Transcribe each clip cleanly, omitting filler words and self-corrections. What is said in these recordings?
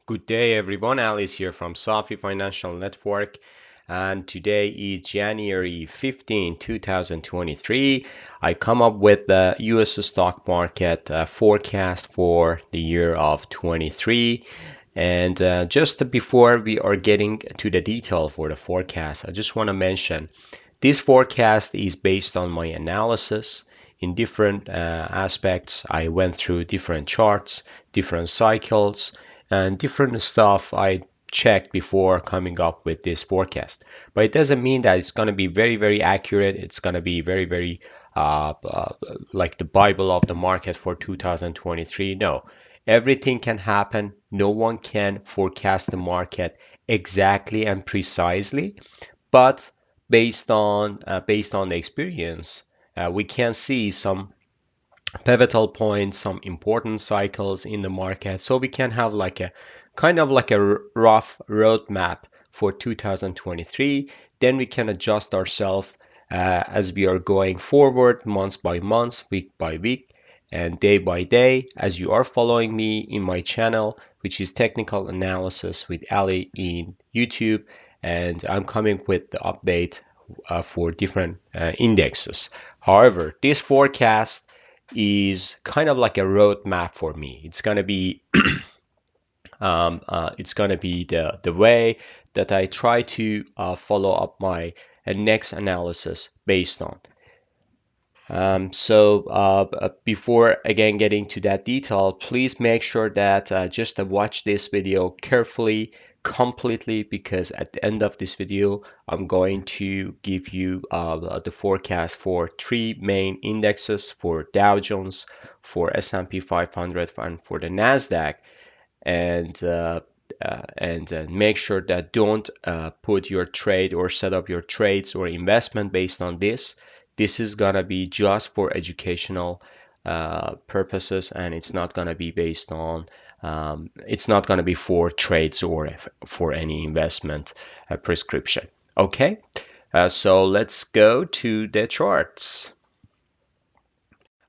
Good day, everyone. Alice here from Safi Financial Network, and today is January 15, 2023. I come up with the US stock market forecast for the year of 23. And just before we are getting to the detail for the forecast, I just want to mention this forecast is based on my analysis in different aspects. I went through different charts, different cycles, and different stuff I checked before coming up with this forecast. But it doesn't mean that it's going to be very, very accurate. It's going to be very, very like the Bible of the market for 2023. No, everything can happen. No one can forecast the market exactly and precisely, but based on the experience, we can see some pivotal points, some important cycles in the market, so we can have like a kind of like a rough roadmap for 2023. Then we can adjust ourselves as we are going forward, month by month, week by week, and day by day, as you are following me in my channel, which is Technical Analysis with Ali in YouTube, and I'm coming with the update for different indexes. However, this forecast is kind of like a roadmap for me. It's gonna be the way that I try to follow up my next analysis based on. Before again getting to that detail, please make sure that just watch this video carefully, completely, because at the end of this video, I'm going to give you the forecast for three main indexes for Dow Jones, for S&P 500, and for the Nasdaq, and make sure that don't put your trade or set up your trades or investment based on this. This is gonna be just for educational purposes, and it's not gonna be based on it's not gonna be for trades or for any investment prescription. Okay, so let's go to the charts.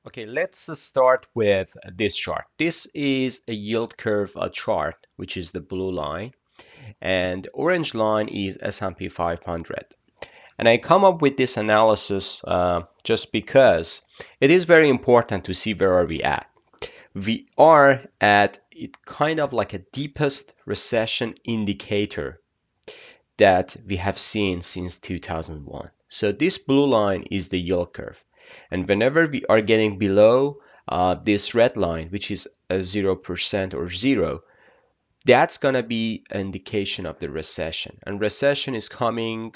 Okay, let's start with this chart. This is a yield curve chart, which is the blue line, and the orange line is S&P 500. And I come up with this analysis just because it is very important to see where are we at. We are at it kind of like a deepest recession indicator that we have seen since 2001. So this blue line is the yield curve. And whenever we are getting below this red line, which is a 0% or zero, that's going to be an indication of the recession. And recession is coming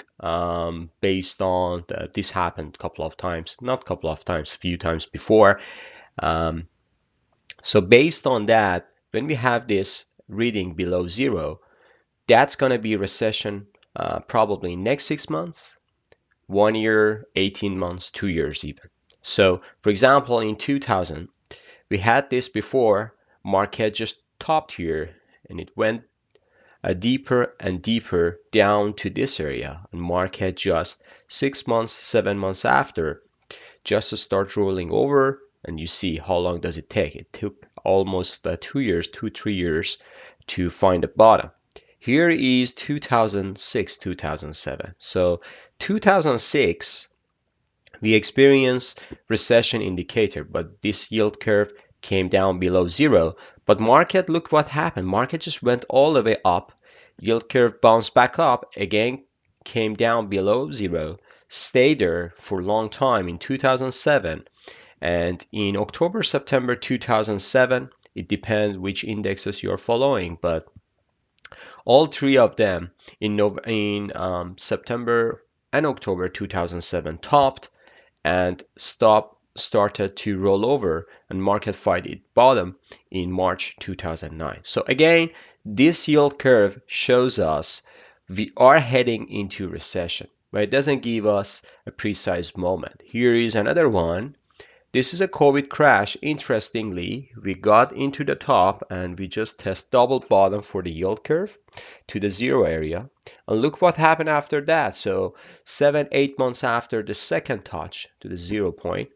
based on this happened a couple of times, not a couple of times, a few times before. Um, so based on that, when we have this reading below zero, that's going to be recession probably next 6 months, 1 year, 18 months, 2 years even. So for example, in 2000, we had this before, market just topped here and it went deeper and deeper down to this area, and market just 6 months, 7 months after just to start rolling over. And you see how long does it take? It took almost 2 years, 3 years to find the bottom. Here is 2006, 2007. So 2006, we experienced recession indicator, but this yield curve came down below zero. But market, look what happened. Market just went all the way up. Yield curve bounced back up, again came down below zero, stayed there for a long time in 2007. And in October, September 2007, it depends which indexes you're following, but all three of them in September and October 2007 topped and started to roll over, and market find its bottom in March 2009. So again, this yield curve shows us we are heading into recession, but it doesn't give us a precise moment. Here is another one. This is a COVID crash. Interestingly, we got into the top and we just test double bottom for the yield curve to the zero area. And look what happened after that. So 7, 8 months after the second touch to the 0 point,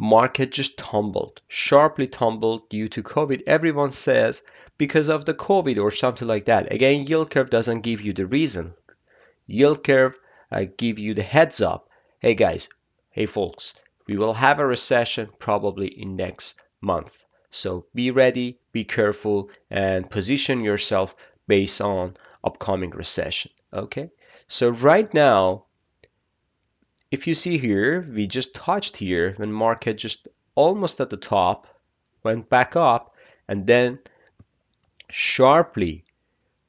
market just tumbled, sharply tumbled due to COVID. Everyone says because of the COVID or something like that. Again, yield curve doesn't give you the reason. Yield curve give you the heads up. Hey guys, hey folks, we will have a recession probably in next month. So be ready, be careful, and position yourself based on upcoming recession. Okay? So right now, if you see here, we just touched here when market just almost at the top, went back up, and then sharply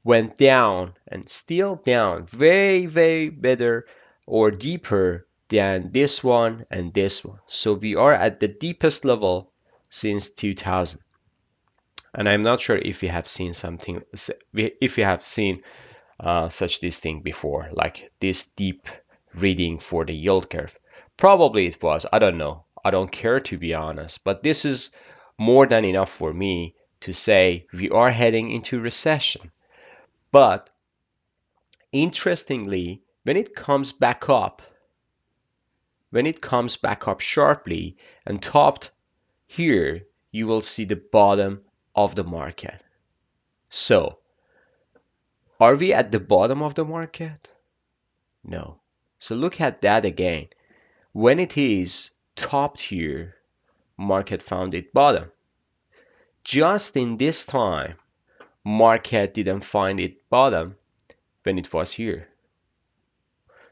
went down and still down, very, very better or deeper than this one and this one. So we are at the deepest level since 2000. And I'm not sure if you have seen something, if you have seen such this thing before, like this deep reading for the yield curve. Probably it was, I don't know. I don't care to be honest, but this is more than enough for me to say we are heading into recession. But interestingly, when it comes back up sharply and topped here, you will see the bottom of the market. So, are we at the bottom of the market? No. So look at that again. When it is topped here, market found its bottom. Just in this time, market didn't find its bottom when it was here.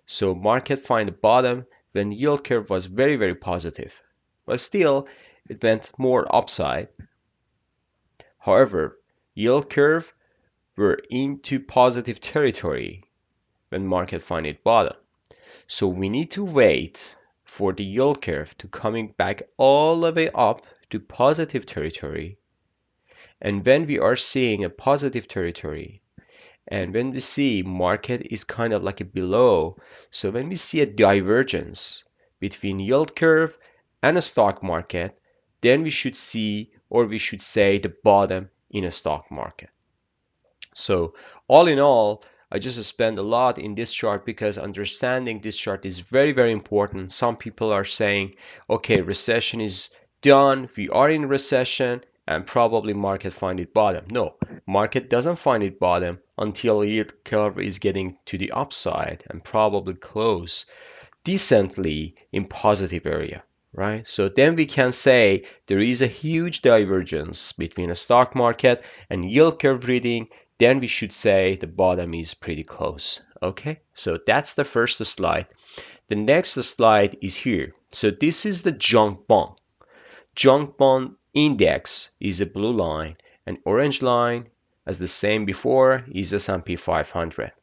So market find the bottom when yield curve was very, very positive. But still, it went more upside. However, yield curve were into positive territory when market find its bottom. So we need to wait for the yield curve to coming back all the way up to positive territory. And when we are seeing a positive territory, and when we see market is kind of like a below, so when we see a divergence between yield curve and a stock market, then we should see, or we should say, the bottom in a stock market. So all in all, I just spend a lot in this chart because understanding this chart is very, very important. Some people are saying, okay, recession is done, we are in recession, and probably market find it bottom. No, market doesn't find it bottom until yield curve is getting to the upside and probably close decently in positive area, right? So then we can say there is a huge divergence between a stock market and yield curve reading. Then we should say the bottom is pretty close. Okay, so that's the first slide. The next slide is here. So this is the junk bond. Junk bond index is a blue line, and orange line, as the same before, is S&P 500.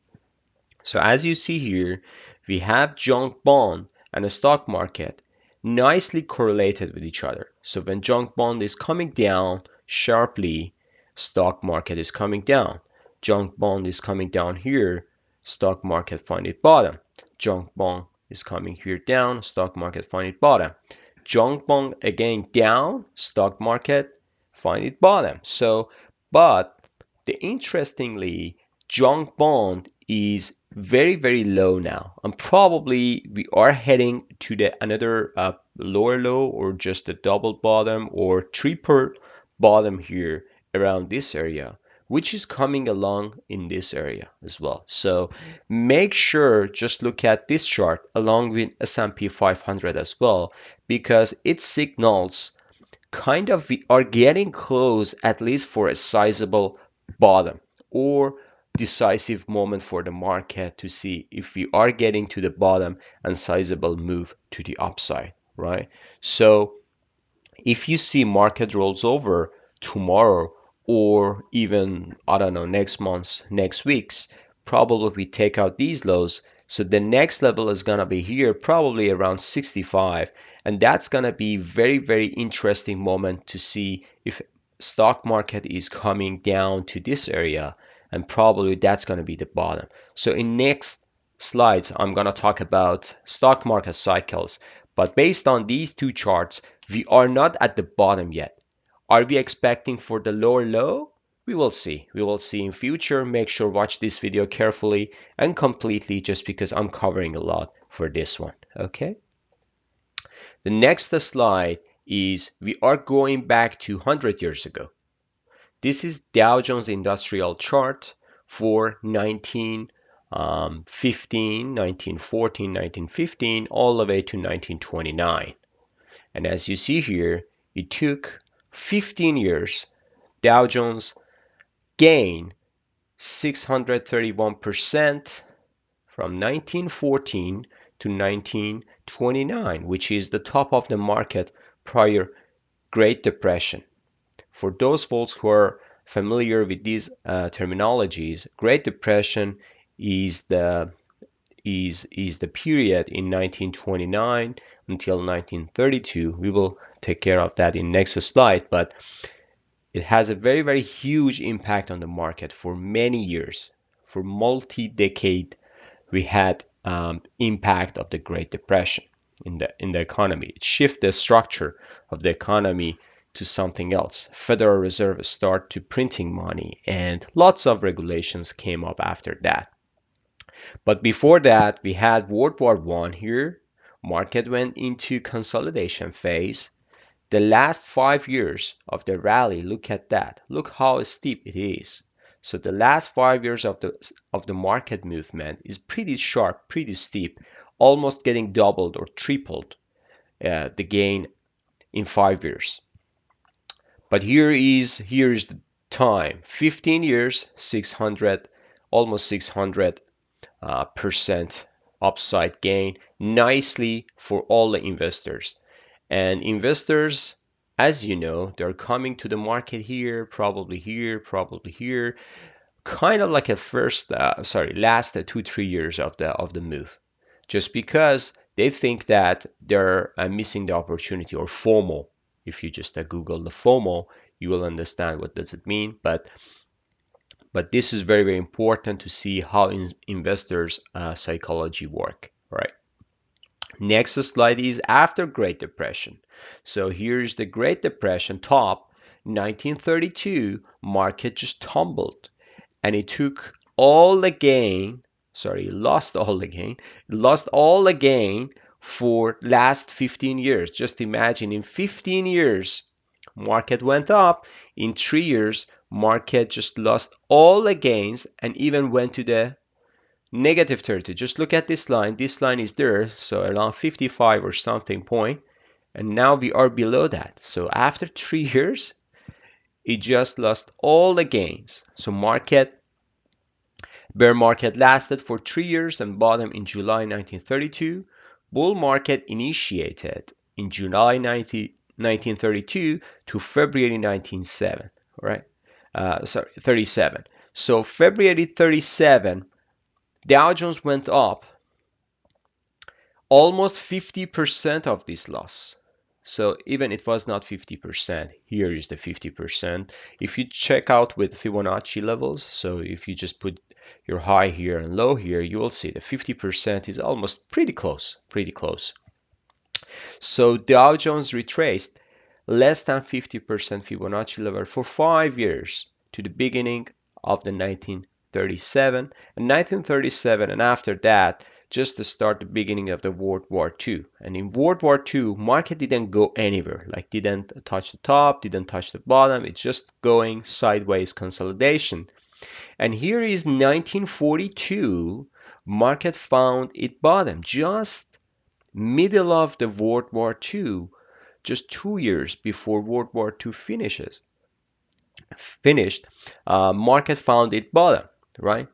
So as you see here, we have junk bond and a stock market nicely correlated with each other. So when junk bond is coming down sharply, stock market is coming down. Junk bond is coming down here, stock market find it bottom. Junk bond is coming here down, stock market find it bottom. Junk bond again down, stock market find it bottom. So, but interestingly, junk bond is very, very low now, and probably we are heading to the another lower low, or just a double bottom or triple bottom here around this area, which is coming along in this area as well. So make sure just look at this chart along with S&P 500 as well, because it signals kind of we are getting close at least for a sizable bottom or decisive moment for the market to see if we are getting to the bottom and sizable move to the upside, right? So if you see market rolls over tomorrow or even, I don't know, next month, next week's, probably we take out these lows. So the next level is going to be here, probably around 65. And that's going to be very, very interesting moment to see if stock market is coming down to this area. And probably that's going to be the bottom. So in next slides, I'm going to talk about stock market cycles. But based on these two charts, we are not at the bottom yet. Are we expecting for the lower low? We will see. We will see in future. Make sure watch this video carefully and completely, just because I'm covering a lot for this one. Okay. The next slide is we are going back to 100 years ago. This is Dow Jones Industrial chart for 1915, 1914, 1915, all the way to 1929. And as you see here, it took 15 years. Dow Jones gained 631% from 1914 to 1929, which is the top of the market prior Great Depression. For those folks who are familiar with these terminologies, Great Depression is the period in 1929 until 1932. We will take care of that in next slide, but it has a very, very huge impact on the market for many years. For multi-decade, we had impact of the Great Depression in the economy. It shifted the structure of the economy to something else. Federal Reserve started to printing money, and lots of regulations came up after that. But before that, we had World War I here. Market went into consolidation phase. The last 5 years of the rally, look at that. Look how steep it is. So the last 5 years of the market movement is pretty sharp, pretty steep, almost getting doubled or tripled the gain in 5 years. But here is the time: 15 years, 600, almost 600 percent upside gain, nicely for all the investors. And investors, as you know, they're coming to the market here, probably here, probably here, kind of like a last 2-3 years of the move, just because they think that they're missing the opportunity, or FOMO. If you just Google the FOMO, you will understand what does it mean. But this is very, very important to see how investors' psychology work, right? Next slide is after Great Depression. So here's the Great Depression top, 1932, market just tumbled, and it took all the gain, lost all the gain for last 15 years. Just imagine, in 15 years, market went up. In 3 years, market just lost all the gains and even went to the negative territory. Just look at this line. This line is there, so around 55 or something point, and now we are below that. So after 3 years, it just lost all the gains. So bear market lasted for 3 years and bottom in July 1932. Bull market initiated in July 1932 to February 1937. Right? 37. So February 37, Dow Jones went up almost 50% of this loss. So even it was not 50%, here is the 50%. If you check out with Fibonacci levels, so if you just put your high here and low here, you will see the 50% is almost pretty close, pretty close. So Dow Jones retraced less than 50% Fibonacci level for 5 years to the beginning of the 1937 and after that, just to start the beginning of the World War II. And in World War II, market didn't go anywhere, like didn't touch the top, didn't touch the bottom. It's just going sideways consolidation. And here is 1942, market found its bottom just middle of the World War II, just 2 years before World War II finished. Market found its bottom, right?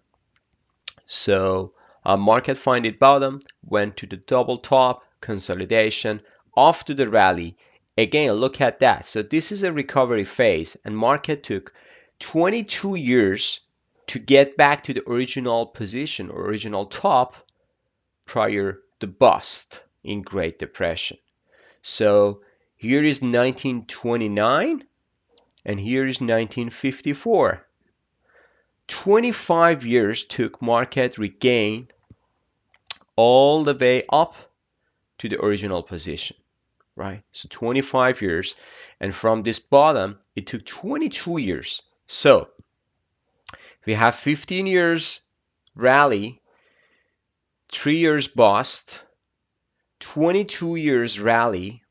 So market find its bottom, went to the double top, consolidation, off to the rally. Again, look at that. So this is a recovery phase, and market took 22 years to get back to the original position or original top prior to bust in Great Depression. So here is 1929 and here is 1954. 25 years took market regain all the way up to the original position, right? So 25 years, and from this bottom, it took 22 years. So we have 15 years rally, 3 years bust, 22 years rally.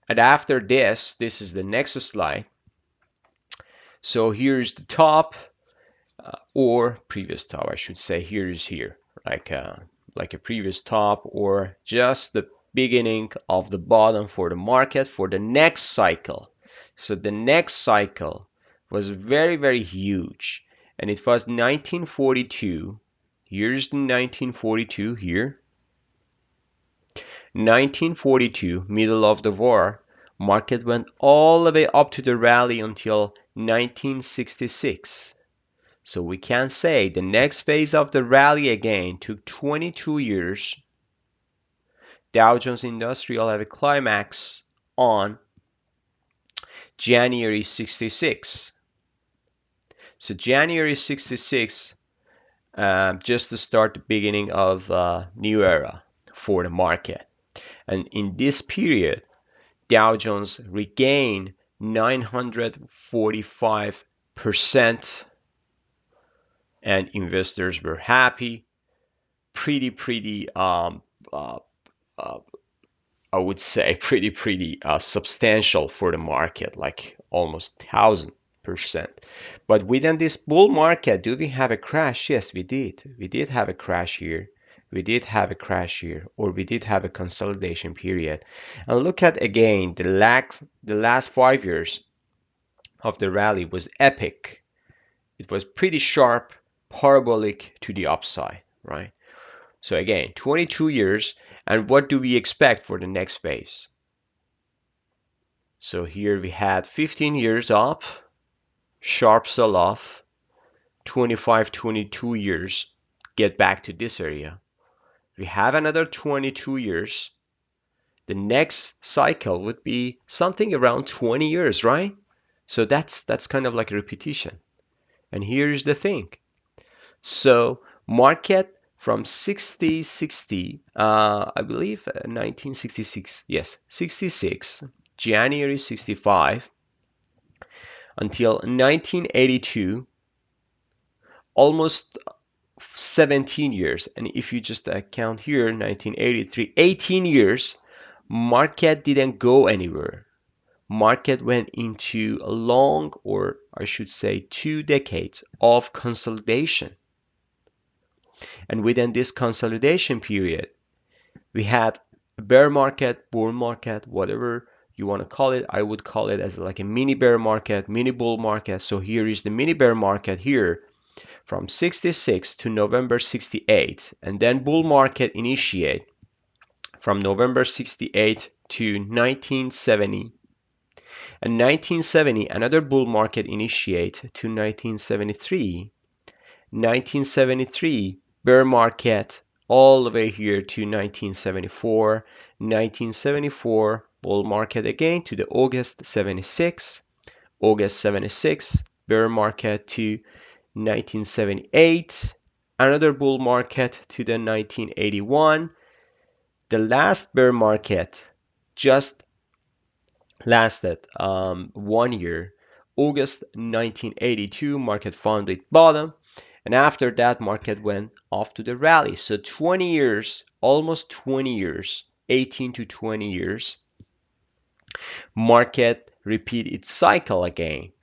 And after this is the next slide. So here's the top, or previous top, I should say. Here, like a previous top, or just the beginning of the bottom for the market for the next cycle. So the next cycle was very, very huge, and it was 1942. Here's the 1942 here. 1942, middle of the war, market went all the way up to the rally until 1966. So we can say the next phase of the rally again took 22 years. Dow Jones Industrial had a climax on January 66. So January 66, just to start the beginning of a new era for the market. And in this period, Dow Jones regained 945%, and investors were happy. Pretty uh, uh, I would say pretty substantial for the market, like almost 1,000%. But within this bull market, do we have a crash? Yes, we did. We did have a crash here. We did have a crash here, or we did have a consolidation period. And look at again the last 5 years of the rally was epic. It was pretty sharp, parabolic to the upside, right? So again, 22 years, and what do we expect for the next phase? So here we had 15 years up, sharp sell-off, 25, 22 years, get back to this area. We have another 22 years. The next cycle would be something around 20 years, right? So that's kind of like a repetition. And here's the thing. So market from 60, I believe 1966, yes, 66, January 65 until 1982, almost 17 years. And if you just count here, 1983, 18 years, market didn't go anywhere. Market went into a long, or I should say 2 decades of consolidation. And within this consolidation period, we had a bear market, bull market, whatever you want to call it. I would call it as like a mini bear market, mini bull market. So here is the mini bear market here from 66 to November 68, and then bull market initiate from November 68 to 1970, and 1970 another bull market initiate to 1973, 1973 bear market all the way here to 1974, 1974 bull market again to the August 76, August 76 bear market to 1978, another bull market to the 1981. The last bear market just lasted 1 year. August 1982, market found its bottom, and after that, market went off to the rally. So 20 years, almost 20 years, 18 to 20 years, market repeat its cycle again.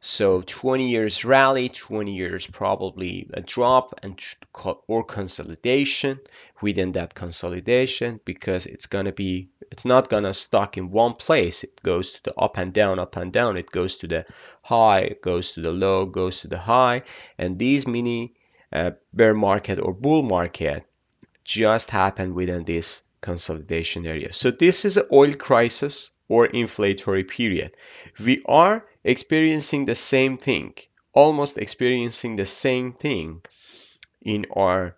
So 20 years rally, 20 years probably a drop and or consolidation within that consolidation, because it's not gonna stuck in one place. It goes to the up and down, up and down. It goes to the high, it goes to the low, goes to the high. And these mini bear market or bull market just happened within this consolidation area. So this is an oil crisis or inflationary period. We are experiencing the same thing, almost experiencing the same thing in our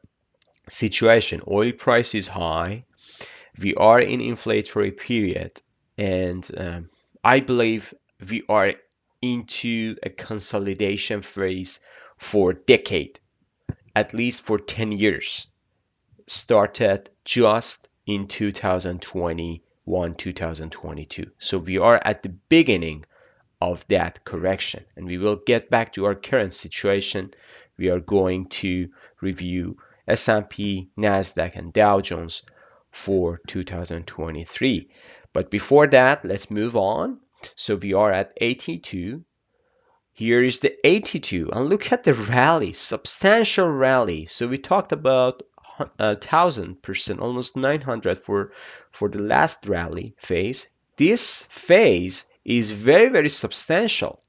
situation. Oil price is high. We are in inflationary period, and I believe we are into a consolidation phase for a decade, at least for 10 years. Started just in 2021, 2022. So we are at the beginning of that correction, and we will get back to our current situation. We are going to review S&P, Nasdaq, and Dow Jones for 2023. But before that, let's move on. So we are at 82. Here is the 82, and look at the rally, substantial rally. So we talked about 1,000%, almost 900 for the last rally phase. This phase is very, very substantial.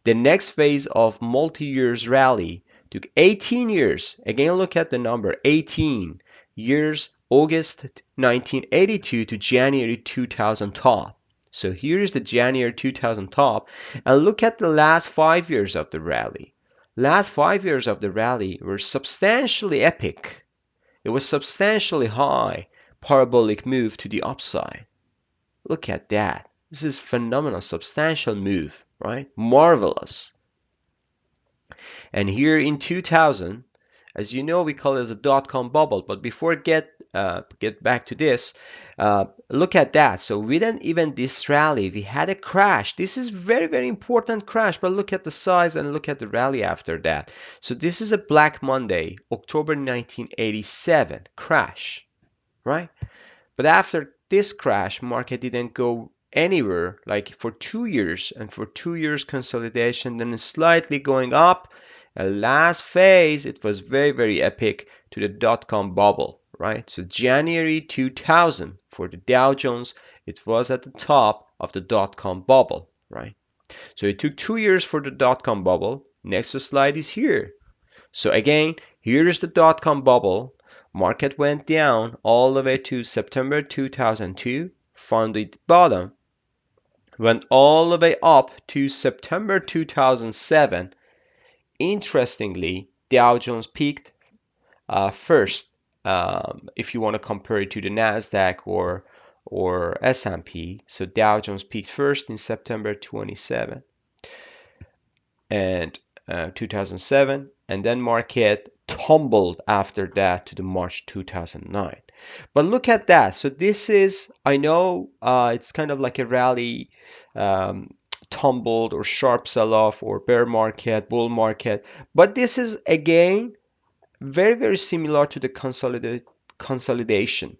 The next phase of multi-years rally took 18 years. Again, look at the number, 18 years, August 1982 to January 2000 top. So here's the January 2000 top, and look at the last 5 years of the rally. Last 5 years of the rally were substantially epic. It was substantially high, parabolic move to the upside. Look at that. This is phenomenal, substantial move, right? Marvelous. And here in 2000, as you know, we call it the dot-com bubble. But before get back to this, look at that. So within even this rally, we had a crash. This is very, very important crash. But look at the size and look at the rally after that. So this is a Black Monday, October 1987 crash, right? But after this crash, market didn't go anywhere, like for 2 years, and for 2 years consolidation, then slightly going up. And last phase, it was very, very epic to the dot-com bubble, right? So January 2000 for the Dow Jones, it was at the top of the dot-com bubble, right? So it took 2 years for the dot-com bubble. Next slide is here. So again, here is the dot-com bubble. Market went down all the way to September 2002, found its bottom, went all the way up to September 2007. Interestingly, Dow Jones peaked first, if you want to compare it to the Nasdaq or S&P. So Dow Jones peaked first in September 27 and 2007, and then market tumbled after that to the March 2009. But look at that. So this is, I know it's kind of like a rally, tumbled or sharp sell-off or bear market, bull market, but this is again very, very similar to the consolidation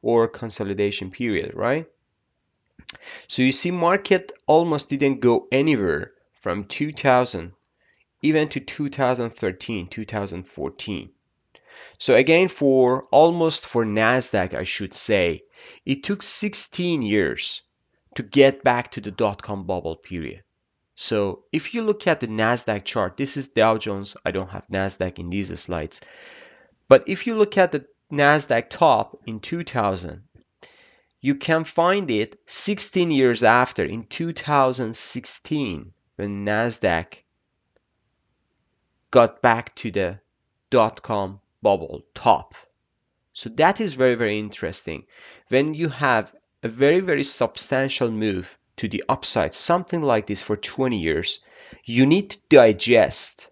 or consolidation period, right? So you see market almost didn't go anywhere from 2000 even to 2013, 2014. So again, for Nasdaq, I should say, it took 16 years to get back to the dot-com bubble period. So if you look at the Nasdaq chart, this is Dow Jones. I don't have Nasdaq in these slides. But if you look at the Nasdaq top in 2000, you can find it 16 years after in 2016 when Nasdaq got back to the dot-com bubble top. So that is very, very interesting. When you have a very, very substantial move to the upside, something like this for 20 years, you need to digest,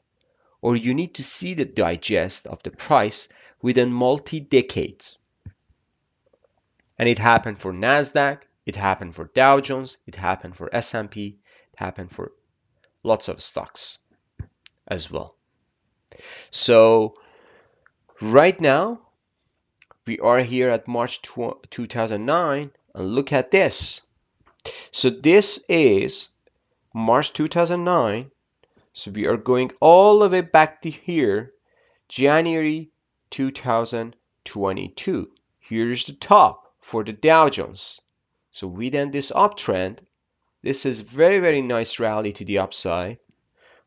or you need to see the digest of the price within multi-decades. And it happened for Nasdaq, it happened for Dow Jones, it happened for S&P, it happened for lots of stocks as well. So right now, we are here at March 2009, and look at this. So this is March 2009. So we are going all the way back to here, January 2022. Here's the top for the Dow Jones. So within this uptrend, this is very, very nice rally to the upside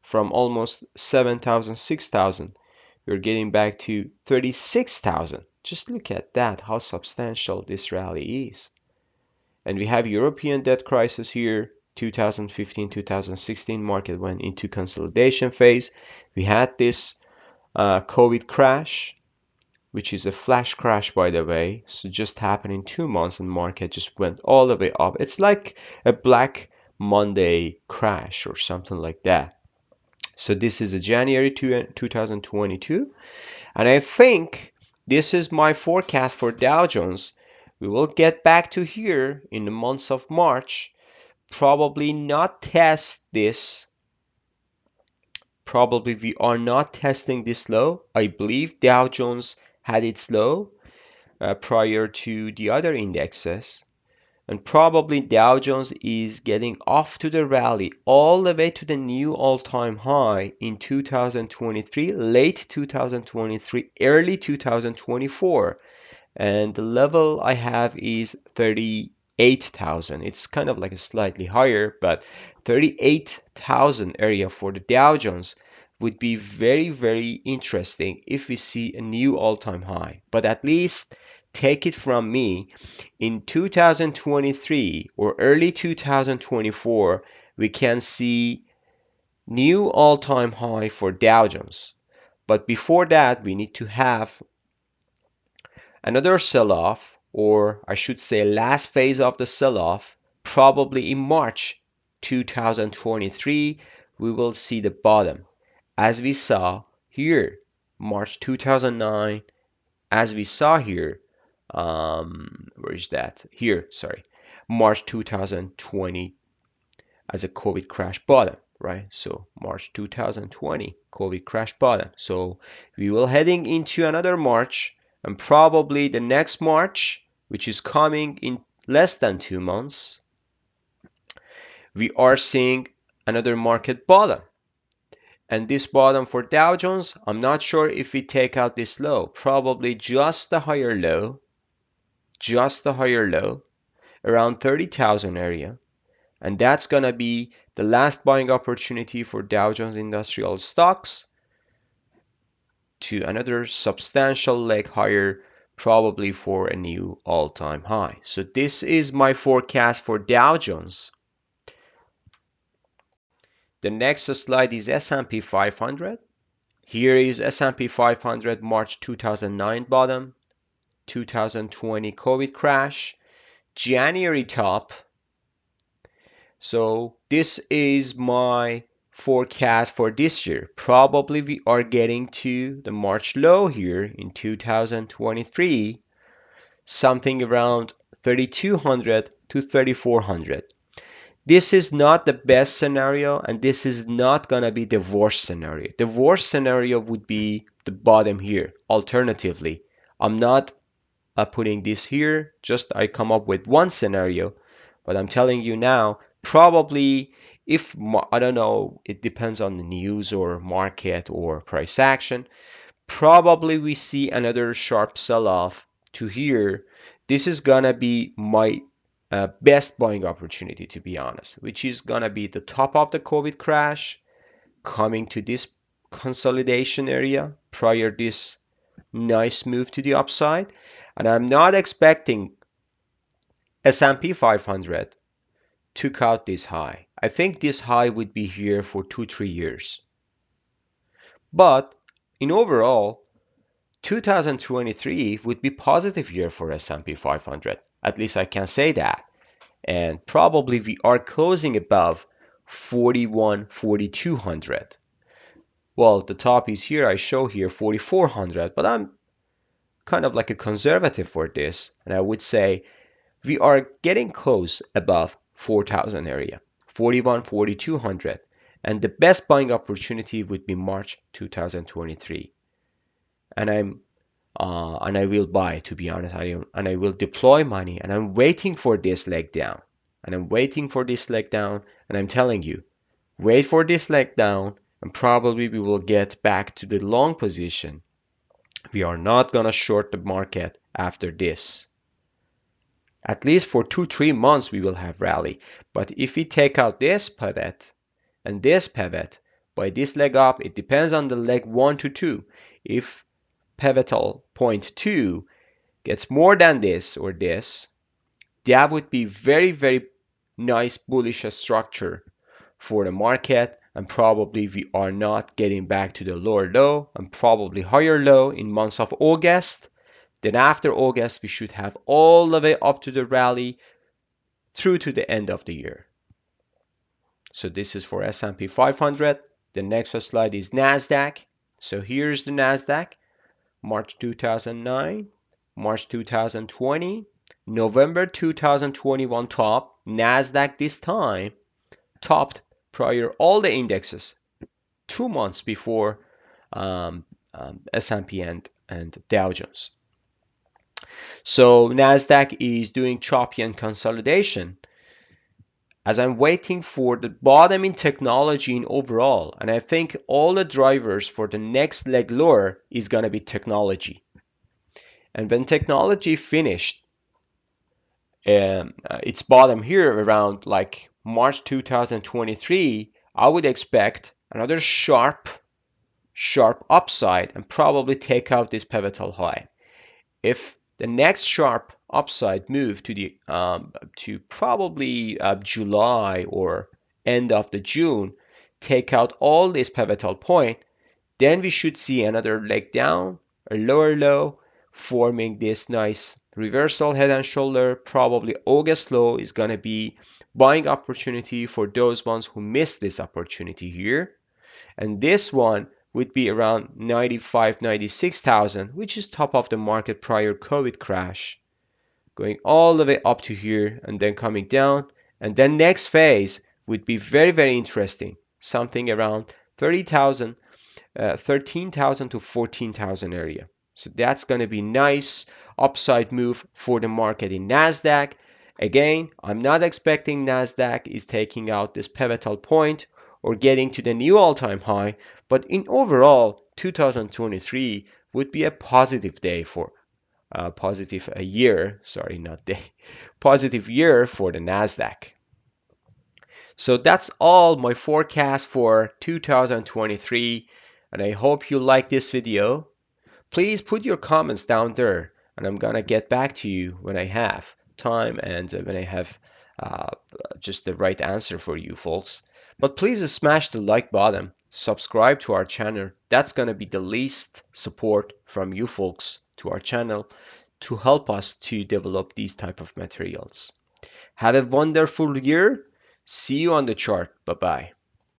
from almost 7,000, 6,000. We're getting back to 36,000. Just look at that, how substantial this rally is. And we have European debt crisis here, 2015, 2016, market went into consolidation phase. We had this COVID crash, which is a flash crash, by the way. So just happened in 2 months and market just went all the way up. It's like a Black Monday crash or something like that. So this is a January 2022. And I think this is my forecast for Dow Jones. We will get back to here in the months of March. Probably not test this. Probably we are not testing this low. I believe Dow Jones had its low. prior to the other indexes. And probably Dow Jones is getting off to the rally all the way to the new all-time high in 2023, late 2023, early 2024. And the level I have is 38,000. It's kind of like a slightly higher, but 38,000 area for the Dow Jones would be very, very interesting if we see a new all-time high. But at least take it from me, in 2023 or early 2024, we can see new all-time high for Dow Jones. But before that, we need to have another sell-off, or I should say last phase of the sell-off, probably in March 2023, we will see the bottom. As we saw here, March 2009, as we saw here, where is that? Here, sorry, March 2020 as a COVID crash bottom, right? So March 2020, COVID crash bottom. So we will heading into another March, and probably the next March, which is coming in less than 2 months, we are seeing another market bottom. And this bottom for Dow Jones, I'm not sure if we take out this low, probably just the higher low, around 30,000 area. And that's going to be the last buying opportunity for Dow Jones Industrial stocks to another substantial leg higher, probably for a new all-time high. So this is my forecast for Dow Jones. The next slide is S&P 500. Here is S&P 500 March 2009 bottom, 2020 COVID crash, January top. So this is my forecast for this year. Probably we are getting to the March low here in 2023, something around 3,200 to 3,400. This is not the best scenario, and this is not gonna be the worst scenario. The worst scenario would be the bottom here. Alternatively, I'm not putting this here, just I come up with one scenario, but I'm telling you now, probably if, I don't know, it depends on the news or market or price action, probably we see another sharp sell-off to here. This is gonna be my best buying opportunity, to be honest, which is gonna be the top of the COVID crash, coming to this consolidation area prior this nice move to the upside. And I'm not expecting S&P 500 took out this high. I think this high would be here for 2-3 years. But in overall, 2023 would be positive year for S&P 500. At least I can say that. And probably we are closing above 41, 4200. Well, the top is here. I show here 4400, but I'm kind of like a conservative for this. And I would say we are getting close above 4,000 area, 41, 4,200. And the best buying opportunity would be March 2023. And I will buy, to be honest, and I will deploy money, and I'm waiting for this leg down. And I'm waiting for this leg down, and I'm telling you, wait for this leg down, and probably we will get back to the long position. We are not gonna short the market after this. At least for 2-3 months we will have rally. But if we take out this pivot and this pivot by this leg up, it depends on the leg 1 to 2. If pivotal point 2 gets more than this or this, that would be very, very nice bullish structure for the market, and probably we are not getting back to the lower low and probably higher low in months of August. Then after August, we should have all the way up to the rally through to the end of the year. So this is for S&P 500. The next slide is Nasdaq. So here's the Nasdaq, March 2009, March 2020, November 2021 top. Nasdaq this time topped prior all the indexes 2 months before S&P and Dow Jones. So Nasdaq is doing choppy and consolidation as I'm waiting for the bottom in technology in overall. And I think all the drivers for the next leg lower is going to be technology. And when technology finished its bottom here around like March 2023, I would expect another sharp upside and probably take out this pivotal high. If the next sharp upside move to probably July or end of the June, take out all this pivotal point, then we should see another leg down, a lower low, forming this nice reversal head and shoulder. Probably August low is going to be buying opportunity for those ones who missed this opportunity here. And this one would be around 95, 96,000, which is top of the market prior COVID crash, going all the way up to here and then coming down. And then next phase would be very, very interesting, something around 30,000, 13,000 to 14,000 area. So that's going to be nice upside move for the market in Nasdaq. Again, I'm not expecting Nasdaq is taking out this pivotal point or getting to the new all-time high, but in overall 2023 would be a positive day for positive a year, sorry, not day, positive year for the Nasdaq. So that's all my forecast for 2023, and I hope you like this video. Please put your comments down there, and I'm gonna get back to you when I have time and when I have uh, just the right answer for you folks. But please smash the like button, subscribe to our channel. That's gonna be the least support from you folks to our channel to help us to develop these type of materials. Have a wonderful year. See you on the chart. Bye bye.